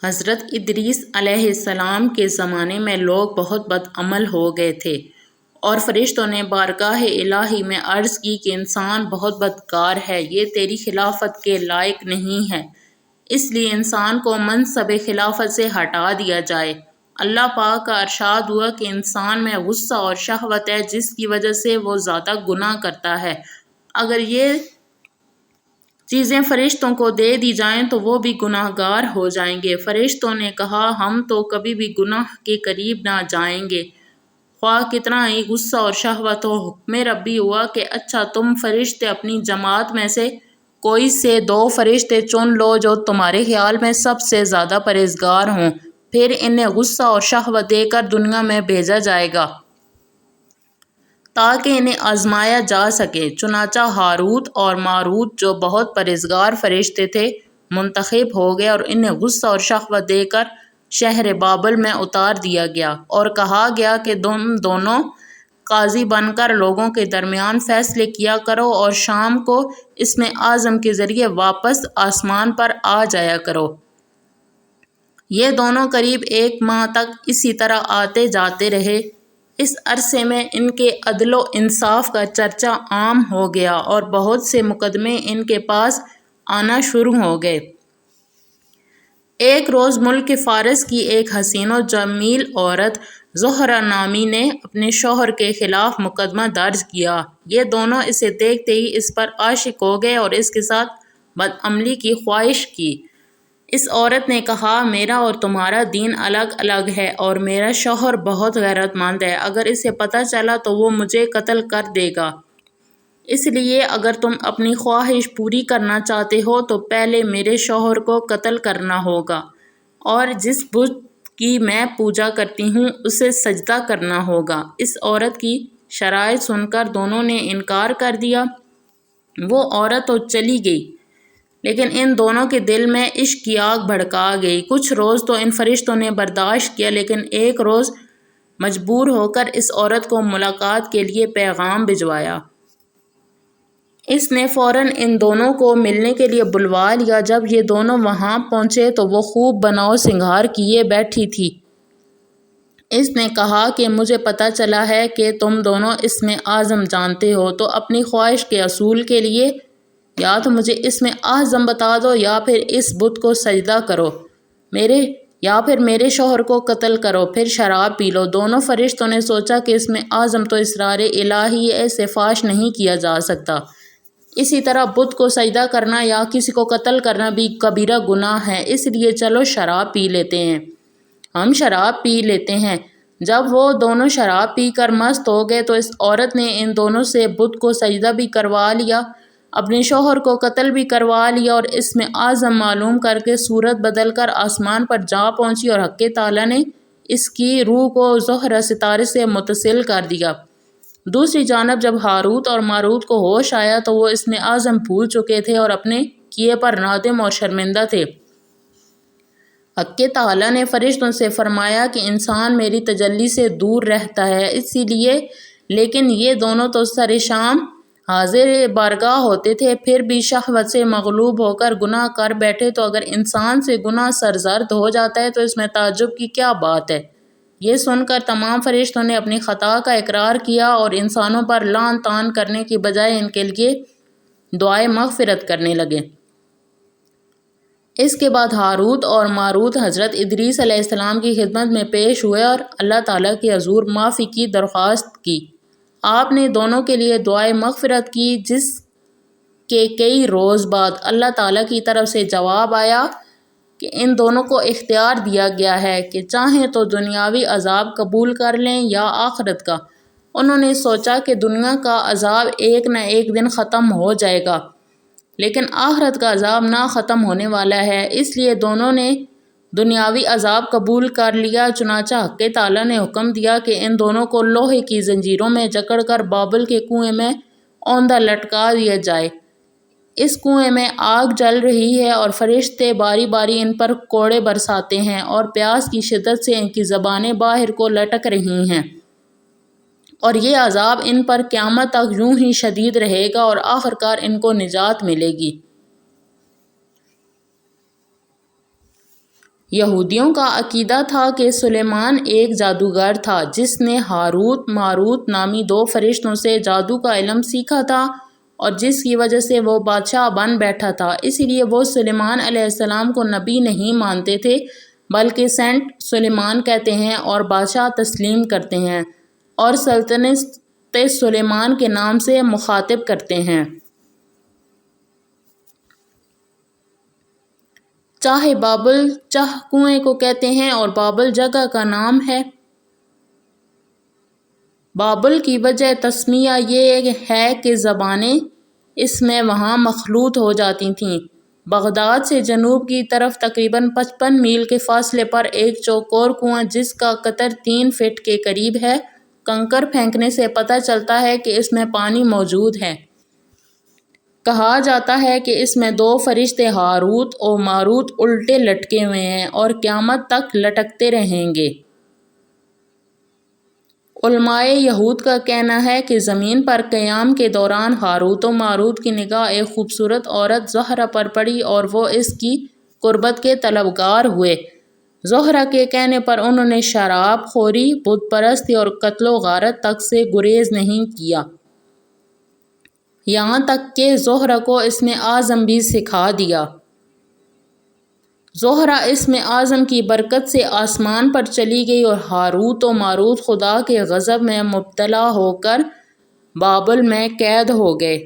حضرت ادریس علیہ السلام کے زمانے میں لوگ بہت بد عمل ہو گئے تھے، اور فرشتوں نے بارگاہ الہی میں عرض کی کہ انسان بہت بدکار ہے، یہ تیری خلافت کے لائق نہیں ہے، اس لیے انسان کو منصب خلافت سے ہٹا دیا جائے۔ اللہ پاک کا ارشاد ہوا کہ انسان میں غصہ اور شہوت ہے جس کی وجہ سے وہ زیادہ گناہ کرتا ہے۔ اگر یہ چیزیں فرشتوں کو دے دی جائیں تو وہ بھی گناہ گار ہو جائیں گے۔ فرشتوں نے کہا ہم تو کبھی بھی گناہ کے قریب نہ جائیں گے، خواہ کتنا ہی غصہ اور شہوت ہو۔ حکم ربی ہوا کہ اچھا تم فرشتے اپنی جماعت میں سے کوئی سے 2 فرشتے چن لو جو تمہارے خیال میں سب سے زیادہ پرہیزگار ہوں، پھر انہیں غصہ اور شہوت دے کر دنیا میں بھیجا جائے گا تاکہ انہیں آزمایا جا سکے۔ چنانچہ ہاروت اور ماروت جو بہت پرہیزگار فرشتے تھے منتخب ہو گئے، اور انہیں غصہ اور شہوت دے کر شہر بابل میں اتار دیا گیا، اور کہا گیا کہ تم دونوں قاضی بن کر لوگوں کے درمیان فیصلے کیا کرو، اور شام کو اسم اعظم کے ذریعے واپس آسمان پر آ جایا کرو۔ یہ دونوں قریب 1 ماہ تک اسی طرح آتے جاتے رہے۔ اس عرصے میں ان کے عدل و انصاف کا چرچا عام ہو گیا، اور بہت سے مقدمے ان کے پاس آنا شروع ہو گئے۔ ایک روز ملک فارس کی ایک حسین و جمیل عورت زہرہ نامی نے اپنے شوہر کے خلاف مقدمہ درج کیا۔ یہ دونوں اسے دیکھتے ہی اس پر عاشق ہو گئے اور اس کے ساتھ بدعملی کی خواہش کی۔ اس عورت نے کہا میرا اور تمہارا دین الگ الگ ہے، اور میرا شوہر بہت غیرت مند ہے، اگر اسے پتہ چلا تو وہ مجھے قتل کر دے گا، اس لیے اگر تم اپنی خواہش پوری کرنا چاہتے ہو تو پہلے میرے شوہر کو قتل کرنا ہوگا، اور جس بت کی میں پوجا کرتی ہوں اسے سجدہ کرنا ہوگا۔ اس عورت کی شرائط سن کر دونوں نے انکار کر دیا۔ وہ عورت تو چلی گئی، لیکن ان دونوں کے دل میں عشق کی آگ بھڑکا گئی۔ کچھ روز تو ان فرشتوں نے برداشت کیا، لیکن ایک روز مجبور ہو کر اس عورت کو ملاقات کے لیے پیغام بھجوایا۔ اس نے فوراً ان دونوں کو ملنے کے لیے بلوا لیا۔ جب یہ دونوں وہاں پہنچے تو وہ خوب بناؤ سنگھار کیے بیٹھی تھی۔ اس نے کہا کہ مجھے پتہ چلا ہے کہ تم دونوں اسم اعظم جانتے ہو، تو اپنی خواہش کے حصول کے لیے یا تو مجھے اسم اعظم بتا دو یا پھر اس بت کو سجدہ کرو، یا پھر میرے شوہر کو قتل کرو، پھر شراب پی لو۔ دونوں فرشتوں نے سوچا کہ اسم اعظم تو اسرار الہی ہے، اسے فاش نہیں کیا جا سکتا، اسی طرح بت کو سجدہ کرنا یا کسی کو قتل کرنا بھی کبیرہ گناہ ہے، اس لیے چلو شراب پی لیتے ہیں۔ ہم شراب پی لیتے ہیں۔ جب وہ دونوں شراب پی کر مست ہو گئے تو اس عورت نے ان دونوں سے بت کو سجدہ بھی کروا لیا، اپنے شوہر کو قتل بھی کروا لیا، اور اسم اعظم معلوم کر کے صورت بدل کر آسمان پر جا پہنچی، اور حق تعالیٰ نے اس کی روح کو زہرہ ستارے سے متصل کر دیا۔ دوسری جانب جب ہاروت اور ماروت کو ہوش آیا تو وہ اسم اعظم بھول چکے تھے اور اپنے کیے پر نادم اور شرمندہ تھے۔ حق تعالیٰ نے فرشتوں سے فرمایا کہ انسان میری تجلی سے دور رہتا ہے، اسی لیے لیکن یہ دونوں تو سر شام حاضر بارگاہ ہوتے تھے، پھر بھی شہوت سے مغلوب ہو کر گناہ کر بیٹھے، تو اگر انسان سے گناہ سرزد ہو جاتا ہے تو اس میں تعجب کی کیا بات ہے؟ یہ سن کر تمام فرشتوں نے اپنی خطا کا اقرار کیا اور انسانوں پر لعن طعن کرنے کی بجائے ان کے لیے دعائے مغفرت کرنے لگے۔ اس کے بعد ہاروت اور ماروت حضرت ادریس علیہ السلام کی خدمت میں پیش ہوئے اور اللہ تعالیٰ کے حضور معافی کی درخواست کی۔ آپ نے دونوں کے لیے دعائے مغفرت کی، جس کے کئی روز بعد اللہ تعالیٰ کی طرف سے جواب آیا کہ ان دونوں کو اختیار دیا گیا ہے کہ چاہیں تو دنیاوی عذاب قبول کر لیں یا آخرت کا۔ انہوں نے سوچا کہ دنیا کا عذاب ایک نہ ایک دن ختم ہو جائے گا، لیکن آخرت کا عذاب نہ ختم ہونے والا ہے، اس لیے دونوں نے دنیاوی عذاب قبول کر لیا۔ چنانچہ حق تعالیٰ نے حکم دیا کہ ان دونوں کو لوہے کی زنجیروں میں جکڑ کر بابل کے کنویں میں اوندھا لٹکا دیا جائے۔ اس کنویں میں آگ جل رہی ہے اور فرشتے باری باری ان پر کوڑے برساتے ہیں، اور پیاس کی شدت سے ان کی زبانیں باہر کو لٹک رہی ہیں، اور یہ عذاب ان پر قیامت تک یوں ہی شدید رہے گا اور آخرکار ان کو نجات ملے گی۔ یہودیوں کا عقیدہ تھا کہ سلیمان ایک جادوگر تھا جس نے ہاروت ماروت نامی 2 فرشتوں سے جادو کا علم سیکھا تھا اور جس کی وجہ سے وہ بادشاہ بن بیٹھا تھا۔ اسی لیے وہ سلیمان علیہ السلام کو نبی نہیں مانتے تھے بلکہ سینٹ سلیمان کہتے ہیں اور بادشاہ تسلیم کرتے ہیں اور سلطنت سلیمان کے نام سے مخاطب کرتے ہیں۔ چاہے بابل چاہ کنویں کو کہتے ہیں اور بابل جگہ کا نام ہے۔ بابل کی وجہ تسمیہ یہ ہے کہ زبانیں اس میں وہاں مخلوط ہو جاتی تھیں۔ بغداد سے جنوب کی طرف تقریباً 55 میل کے فاصلے پر ایک چوکور کنواں جس کا قطر 3 فٹ کے قریب ہے، کنکر پھینکنے سے پتہ چلتا ہے کہ اس میں پانی موجود ہے۔ کہا جاتا ہے کہ اس میں 2 فرشتے ہاروت اور ماروت الٹے لٹکے ہوئے ہیں اور قیامت تک لٹکتے رہیں گے۔ علماء یہود کا کہنا ہے کہ زمین پر قیام کے دوران ہاروت و ماروت کی نگاہ ایک خوبصورت عورت زہرہ پر پڑی اور وہ اس کی قربت کے طلبگار ہوئے۔ زہرہ کے کہنے پر انہوں نے شراب خوری، بت پرستی اور قتل و غارت تک سے گریز نہیں کیا، یہاں تک کہ زہرہ کو اسم اعظم بھی سکھا دیا۔ زہرہ اسم اعظم کی برکت سے آسمان پر چلی گئی اور ہاروت و ماروت خدا کے غضب میں مبتلا ہو کر بابل میں قید ہو گئے۔